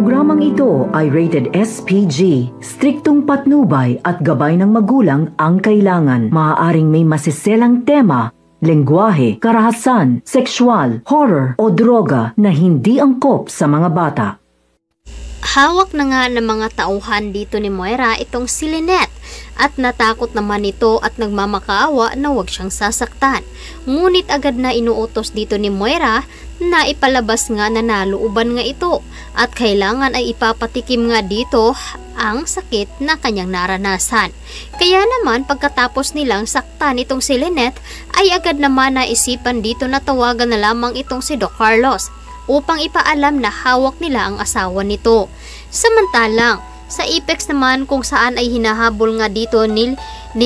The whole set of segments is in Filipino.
Programang ito ay rated SPG. Striktong patnubay at gabay ng magulang ang kailangan. Maaaring may masiselang tema, lengguwahe, karahasan, sexual, horror o droga na hindi angkop sa mga bata. Hawak na nga ng mga tauhan dito ni Moira itong si Lynette at natakot naman ito at nagmamakaawa na huwag siyang sasaktan. Ngunit agad na inuutos dito ni Moira na ipalabas nga na nalooban nga ito at kailangan ay ipapatikim nga dito ang sakit na kanyang naranasan. Kaya naman pagkatapos nilang saktan itong si Lynette ay agad naman naisipan dito na tawagan na lamang itong si Doc Carlos upang ipaalam na hawak nila ang asawa nito. Samantalang sa Apex naman kung saan ay hinahabol nga dito ni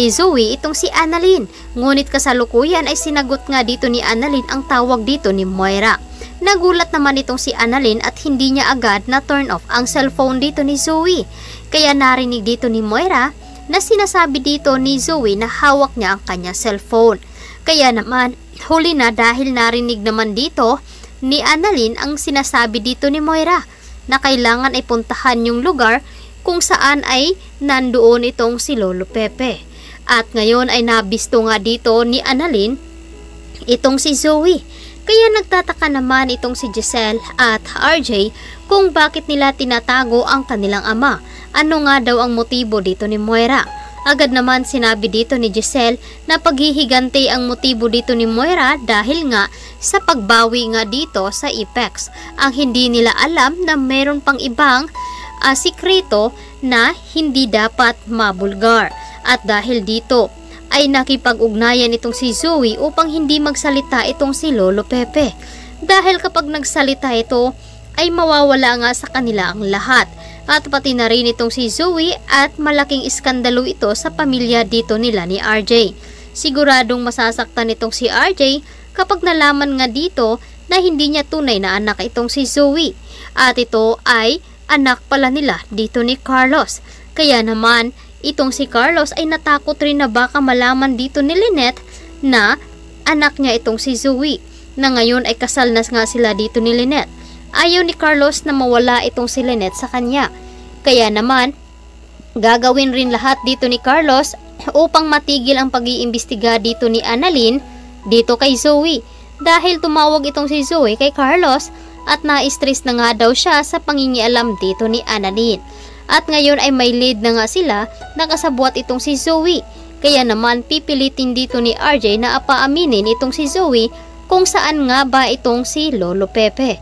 Zoe itong si Annalyn. Ngunit kasalukuyan ay sinagot nga dito ni Annalyn ang tawag dito ni Moira. Nagulat naman itong si Annalyn at hindi niya agad na turn off ang cellphone dito ni Zoe. Kaya narinig dito ni Moira na sinasabi dito ni Zoe na hawak niya ang kanyang cellphone. Kaya naman huli na dahil narinig naman dito ni Annalyn ang sinasabi dito ni Moira na kailangan ay puntahan yung lugar kung saan ay nandoon itong si Lolo Pepe. At ngayon ay nabisto nga dito ni Annalyn itong si Zoe. Kaya nagtataka naman itong si Giselle at RJ kung bakit nila tinatago ang kanilang ama. Ano nga daw ang motibo dito ni Moira? Agad naman sinabi dito ni Giselle na paghihigante ang motibo dito ni Moira dahil nga sa pagbawi nga dito sa Apex. Ang hindi nila alam na meron pang ibang sikreto na hindi dapat mabulgar. At dahil dito ay nakipag-ugnayan itong si Zoe upang hindi magsalita itong si Lolo Pepe. Dahil kapag nagsalita ito ay mawawala nga sa kanila ang lahat. At pati na rin itong si Zoe at malaking iskandalo ito sa pamilya dito nila ni RJ. Siguradong masasaktan itong si RJ kapag nalaman nga dito na hindi niya tunay na anak itong si Zoe. At ito ay anak pala nila dito ni Carlos. Kaya naman itong si Carlos ay natakot rin na baka malaman dito ni Lynette na anak niya itong si Zoe. Na ngayon ay kasal na nga sila dito ni Lynette. Ayaw ni Carlos na mawala itong si Lynette sa kanya. Kaya naman, gagawin rin lahat dito ni Carlos upang matigil ang pag-iimbestiga dito ni Annalyn dito kay Zoe. Dahil tumawag itong si Zoe kay Carlos at na-stress na nga daw siya sa pangingialam dito ni Annalyn. At ngayon ay may lead na nga sila na kasabwat itong si Zoe. Kaya naman pipilitin dito ni RJ na apaaminin itong si Zoe kung saan nga ba itong si Lolo Pepe.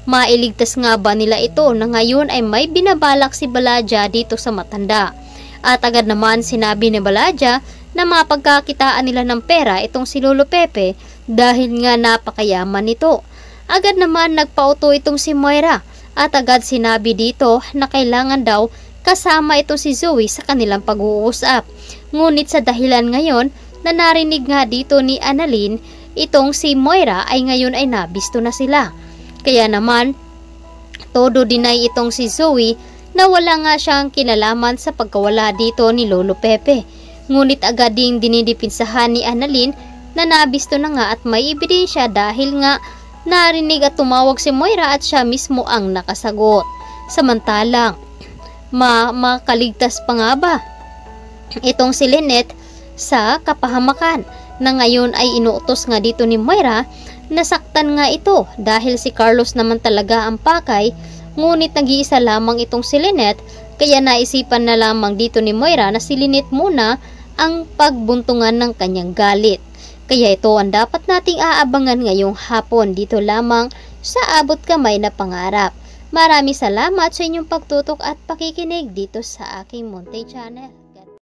Mailigtas nga ba nila ito na ngayon ay may binabalak si Baladja dito sa matanda. At agad naman sinabi ni Baladja na mapagkakitaan nila ng pera itong si Lolo Pepe dahil nga napakayaman nito. Agad naman nagpauto itong si Moira at agad sinabi dito na kailangan daw kasama itong si Zoe sa kanilang pag-uusap. Ngunit sa dahilan ngayon na narinig nga dito ni Annalyn, itong si Moira ay ngayon ay nabisto na sila. Kaya naman, todo deny itong si Zoe na wala nga siyang kinalaman sa pagkawala dito ni Lolo Pepe. Ngunit agad ding dinidipinsahan ni Annalyn na nabisto na nga at may ebidensya dahil nga narinig at tumawag si Moira at siya mismo ang nakasagot. Samantalang, makaligtas pa nga ba itong si Lynette sa kapahamakan na ngayon ay inuutos nga dito ni Moira. Nasaktan nga ito dahil si Carlos naman talaga ang pakay, ngunit nag-iisa lamang itong si Lynette, kaya naisipan na lamang dito ni Moira na si Lynette muna ang pagbuntungan ng kanyang galit. Kaya ito ang dapat nating aabangan ngayong hapon dito lamang sa Abot Kamay na Pangarap. Maraming salamat sa inyong pagtutok at pakikinig dito sa aking Monte Channel.